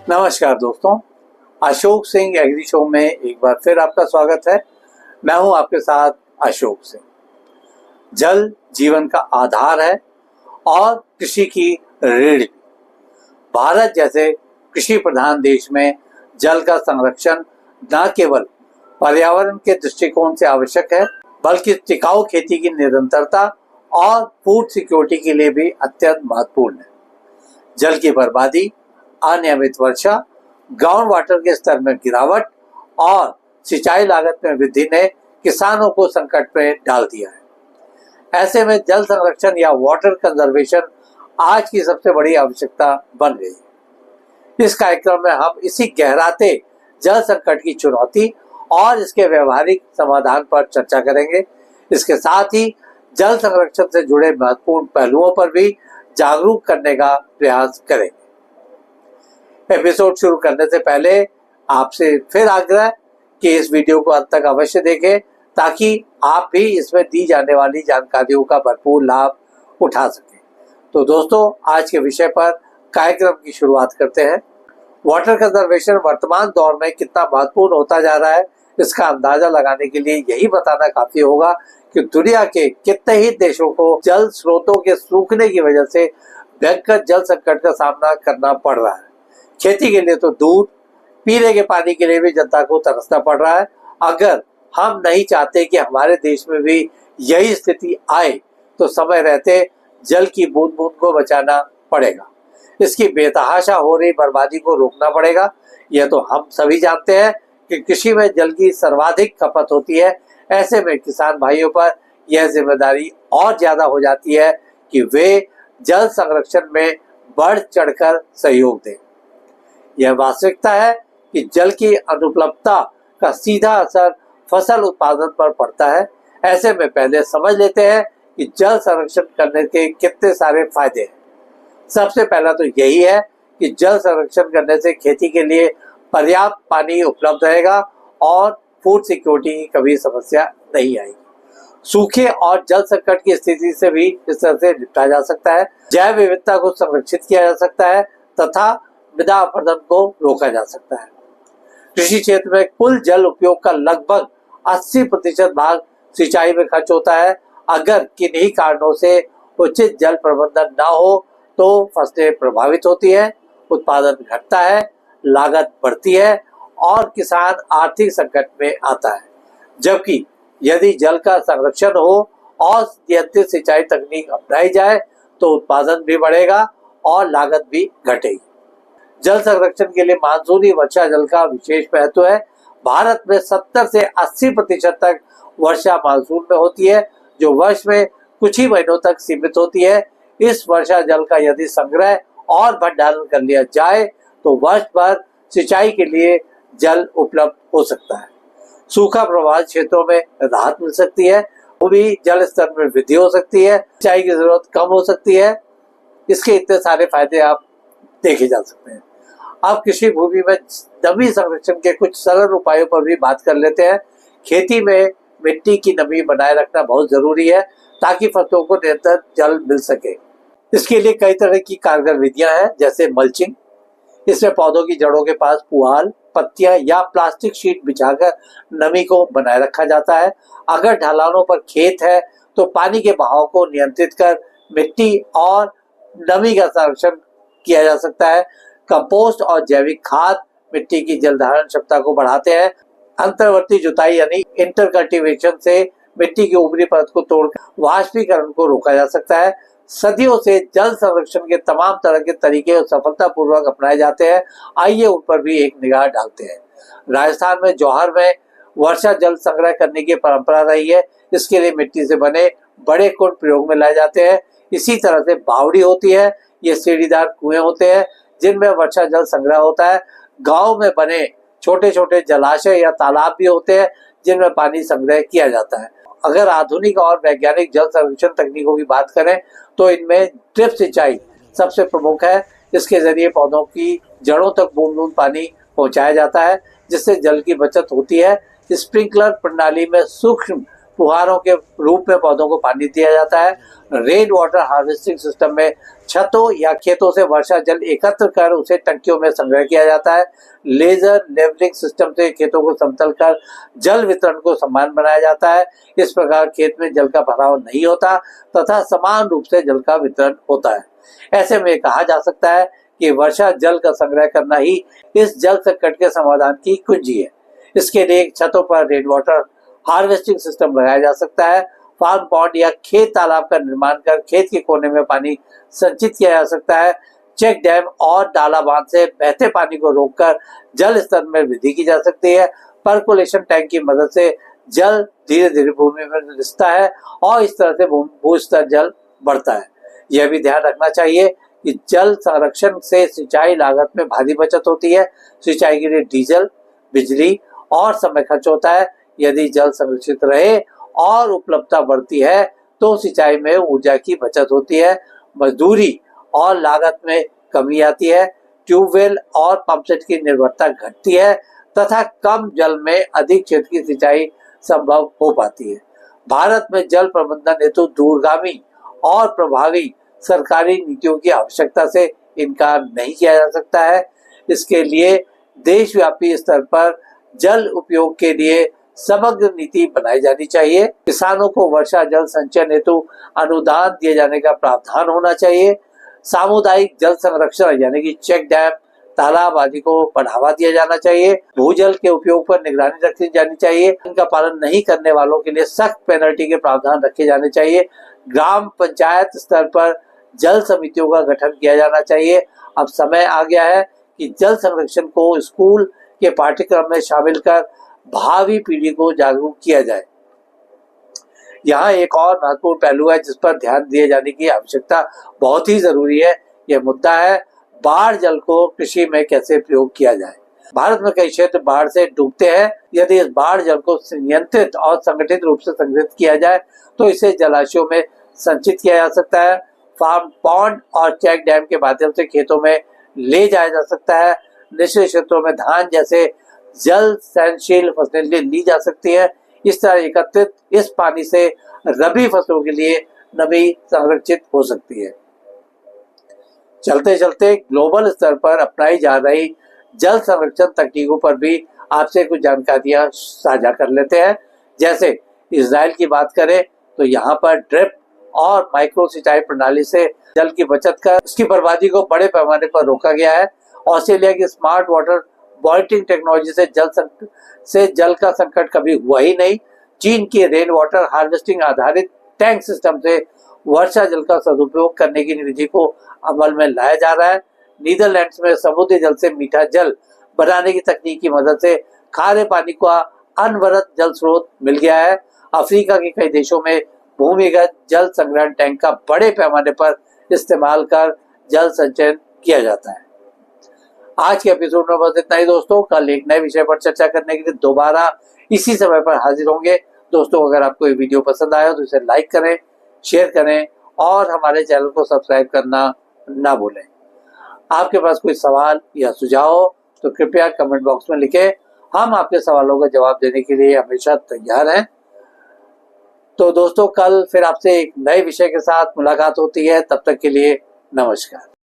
नमस्कार दोस्तों, Ashok Singh agree show में एक बार फिर आपका स्वागत है। मैं हूं आपके साथ अशोक सिंह। जल जीवन का आधार है और कृषि की रीढ़ भी। भारत जैसे कृषि प्रधान देश में जल का संरक्षण न केवल पर्यावरण के दृष्टिकोण से आवश्यक है, बल्कि टिकाऊ खेती की निरंतरता और फूड सिक्योरिटी के लिए भी अत्यंत महत्वपूर्ण है। जल की बर्बादी, अनियमित वर्षा, ग्राउंड वाटर के स्तर में गिरावट और सिंचाई लागत में वृद्धि ने किसानों को संकट में डाल दिया है। ऐसे में जल संरक्षण या वाटर कंजर्वेशन आज की सबसे बड़ी आवश्यकता बन गई है। इस कार्यक्रम में हम इसी गहराते जल संकट की चुनौती और इसके व्यवहारिक समाधान पर चर्चा करेंगे। इसके साथ ही जल संरक्षण से जुड़े महत्वपूर्ण पहलुओं पर भी जागरूक करने का प्रयास करेंगे। एपिसोड शुरू करने से पहले आपसे फिर आग्रह कि इस वीडियो को अंत तक अवश्य देखें, ताकि आप भी इसमें दी जाने वाली जानकारियों का भरपूर लाभ उठा सकें। तो दोस्तों, आज के विषय पर कार्यक्रम की शुरुआत करते हैं। वाटर कंजर्वेशन वर्तमान दौर में कितना महत्वपूर्ण होता जा रहा है, इसका अंदाजा लगाने के लिए यही बताना काफी होगा कि दुनिया के कितने ही देशों को जल स्रोतों के सूखने की वजह से भयंकर जल संकट का सामना करना पड़ रहा है। खेती के लिए तो दूर, पीने के पानी के लिए भी जनता को तरसना पड़ रहा है। अगर हम नहीं चाहते कि हमारे देश में भी यही स्थिति आए, तो समय रहते जल की बूंद बूंद को बचाना पड़ेगा। इसकी बेतहाशा हो रही बर्बादी को रोकना पड़ेगा। यह तो हम सभी जानते हैं कि कृषि में जल की सर्वाधिक खपत होती है। ऐसे में किसान भाइयों पर यह जिम्मेदारी और ज्यादा हो जाती है कि वे जल संरक्षण में बढ़ चढ़कर सहयोग दें। यह वास्तविकता है कि जल की अनुपलब्धता का सीधा असर फसल उत्पादन पर पड़ता है। ऐसे में पहले समझ लेते हैं कि जल संरक्षण करने के कितने सारे फायदे हैं। सबसे पहला तो यही है कि जल संरक्षण करने से खेती के लिए पर्याप्त पानी उपलब्ध रहेगा और फूड सिक्योरिटी की कभी समस्या नहीं आएगी। सूखे और जल संकट की स्थिति से भी इस तरह से निपटा जा सकता है। जैव विविधता को संरक्षित किया जा सकता है तथा मृदा अपरदन को रोका जा सकता है। कृषि क्षेत्र में कुल जल उपयोग का लगभग 80% भाग सिंचाई में खर्च होता है। अगर किन्हीं कारणों से उचित जल प्रबंधन न हो तो फसलें प्रभावित होती है, उत्पादन घटता है, लागत बढ़ती है और किसान आर्थिक संकट में आता है। जबकि यदि जल का संरक्षण हो और नियंत्रित सिंचाई तकनीक अपनाई जाए तो उत्पादन भी बढ़ेगा और लागत भी घटेगी। जल संरक्षण के लिए मानसूनी वर्षा जल का विशेष महत्व है। भारत में 70 से 80% तक वर्षा मानसून में होती है, जो वर्ष में कुछ ही महीनों तक सीमित होती है। इस वर्षा जल का यदि संग्रह और भंडारण कर लिया जाए तो वर्ष भर सिंचाई के लिए जल उपलब्ध हो सकता है। सूखा प्रभावित क्षेत्रों में राहत मिल सकती है, वो भी जल स्तर में वृद्धि हो सकती है, सिंचाई की जरूरत कम हो सकती है। इसके इतने सारे फायदे आप देखे जा सकते हैं। अब कृषि भूमि में नमी संरक्षण के कुछ सरल उपायों पर भी बात कर लेते हैं। खेती में मिट्टी की नमी बनाए रखना बहुत जरूरी है ताकि फसलों को निरंतर जल मिल सके। इसके लिए कई तरह की कारगर विधियां हैं, जैसे मल्चिंग। इसमें पौधों की जड़ों के पास पुआल, पत्तियां या प्लास्टिक शीट बिछाकर नमी को बनाए रखा जाता है। अगर ढलानों पर खेत है तो पानी के बहाव को नियंत्रित कर मिट्टी और नमी का संरक्षण किया जा सकता है। कंपोस्ट और जैविक खाद मिट्टी की जल धारण क्षमता को बढ़ाते हैं। अंतर्वर्ती जुताई यानी इंटर कल्टीवेशन से मिट्टी की ऊपरी परत को तोड़कर वाष्पीकरण को रोका जा सकता है। सदियों से जल संरक्षण के तमाम तरह के तरीके सफलतापूर्वक अपनाए जाते हैं। आइए उन पर भी एक निगाह डालते हैं। राजस्थान में जौहर में वर्षा जल संग्रह करने की परंपरा रही है। इसके लिए मिट्टी से बने बड़े कुंड प्रयोग में लाए जाते हैं। इसी तरह से बावड़ी होती है। ये सीढ़ीदार कुएं होते हैं जिनमें वर्षा जल संग्रह होता है। गांव में बने छोटे छोटे जलाशय या तालाब भी होते हैं जिनमें पानी संग्रह किया जाता है। अगर आधुनिक और वैज्ञानिक जल संरक्षण तकनीकों की बात करें तो इनमें ड्रिप सिंचाई सबसे प्रमुख है। इसके जरिए पौधों की जड़ों तक बूंद बूंद पानी पहुंचाया जाता है, जिससे जल की बचत होती है। स्प्रिंकलर प्रणाली में सूक्ष्म फुहारों के रूप में पौधों को पानी दिया जाता है। रेन वाटर हार्वेस्टिंग सिस्टम में छतों या खेतों से वर्षा जल एकत्र कर उसे टंकियों में संग्रह किया जाता है। लेजर लेवलिंग सिस्टम से खेतों को समतल कर जल वितरण को समान बनाया जाता है। इस प्रकार खेत में जल का भराव नहीं होता तथा समान रूप से जल का वितरण होता है। ऐसे में कहा जा सकता है कि वर्षा जल का संग्रह करना ही इस जल संकट के समाधान की कुंजी है। इसके लिए छतों पर रेन वाटर हार्वेस्टिंग सिस्टम लगाया जा सकता है। फार्म पॉन्ड या खेत तालाब का निर्माण कर खेत के कोने में पानी संचित किया जा सकता है। चेक डैम और डाला बांध से बहते पानी को रोककर जल स्तर में वृद्धि की जा सकती है। पर्कोलेशन टैंक की मदद से जल धीरे धीरे भूमि में रिसता है और इस तरह से भू स्तर जल बढ़ता है। यह भी ध्यान रखना चाहिए कि जल संरक्षण से सिंचाई लागत में भारी बचत होती है। सिंचाई के लिए डीजल, बिजली और समय खर्च होता है। यदि जल संरक्षित रहे और उपलब्धता बढ़ती है तो सिंचाई में ऊर्जा की बचत होती है, मजदूरी और लागत में कमी आती है, ट्यूबवेल और पंपसेट की निर्भरता घटती है तथा कम जल में अधिक क्षेत्र की सिंचाई संभव हो पाती है। भारत में जल प्रबंधन हेतु दूरगामी और प्रभावी सरकारी नीतियों की आवश्यकता से इनकार नहीं किया जा सकता है। इसके लिए देशव्यापी स्तर पर जल उपयोग के लिए समग्र नीति बनाई जानी चाहिए। किसानों को वर्षा जल संचयन हेतु अनुदान दिए जाने का प्रावधान होना चाहिए। सामुदायिक जल संरक्षण यानी कि चेक डैम, तालाब आदि को बढ़ावा दिया जाना चाहिए। भूजल के उपयोग पर निगरानी रखी जानी चाहिए। इनका पालन नहीं करने वालों के लिए सख्त पेनल्टी के प्रावधान रखे जाने चाहिए। ग्राम पंचायत स्तर पर जल समितियों का गठन किया जाना चाहिए। अब समय आ गया है कि जल संरक्षण को स्कूल के पाठ्यक्रम में शामिल कर भावी पीढ़ी को जागरूक किया जाए। यहाँ एक और महत्वपूर्ण पहलू है जिस पर ध्यान दिए जाने की आवश्यकता बहुत ही जरूरी है। यह मुद्दा है बाढ़ जल को कृषि में कैसे प्रयोग किया जाए। भारत में कई क्षेत्र बाढ़ से डूबते हैं। यदि इस बाढ़ जल को नियंत्रित और संगठित रूप से संग्रहित किया जाए तो इसे जलाशयों में संचित किया जा सकता है। फार्म पॉन्ड और चेक डैम के माध्यम से खेतों में ले जाया जा सकता है। निचले क्षेत्रों में धान जैसे जल सहनशील फसलें ली जा सकती है। इस तरह एकत्रित इस पानी से रबी फसलों के लिए नमी संरक्षित हो सकती है। चलते चलते ग्लोबल स्तर पर अपनाई जा रही जल संरक्षण तकनीकों पर भी आपसे कुछ जानकारियां साझा कर लेते हैं। जैसे इजराइल की बात करें तो यहाँ पर ड्रिप और माइक्रो सिंचाई प्रणाली से जल की बचत कर उसकी बर्बादी को बड़े पैमाने पर रोका गया है। ऑस्ट्रेलिया की स्मार्ट वाटर मॉनिटरिंग टेक्नोलॉजी से जल का संकट कभी हुआ ही नहीं। चीन की रेन वाटर हार्वेस्टिंग आधारित टैंक सिस्टम से वर्षा जल का सदुपयोग करने की विधि को अमल में लाया जा रहा है। नीदरलैंड्स में समुद्री जल से मीठा जल बनाने की तकनीक की मदद से खारे पानी का अनवरत जल स्रोत मिल गया है। अफ्रीका के कई देशों में भूमिगत जल संग्रहण टैंक का बड़े पैमाने पर इस्तेमाल कर जल संचयन किया जाता है। आज के एपिसोड में बस इतना ही दोस्तों। कल एक नए विषय पर चर्चा करने के लिए दोबारा इसी समय पर हाजिर होंगे। दोस्तों अगर आपको ये वीडियो पसंद आया तो इसे लाइक करें, शेयर करें और हमारे चैनल को सब्सक्राइब करना ना भूलें। आपके पास कोई सवाल या सुझाव हो तो कृपया कमेंट बॉक्स में लिखें। हम आपके सवालों का जवाब देने के लिए हमेशा तैयार हैं। तो दोस्तों कल फिर आपसे एक नए विषय के साथ मुलाकात होती है। तब तक के लिए नमस्कार।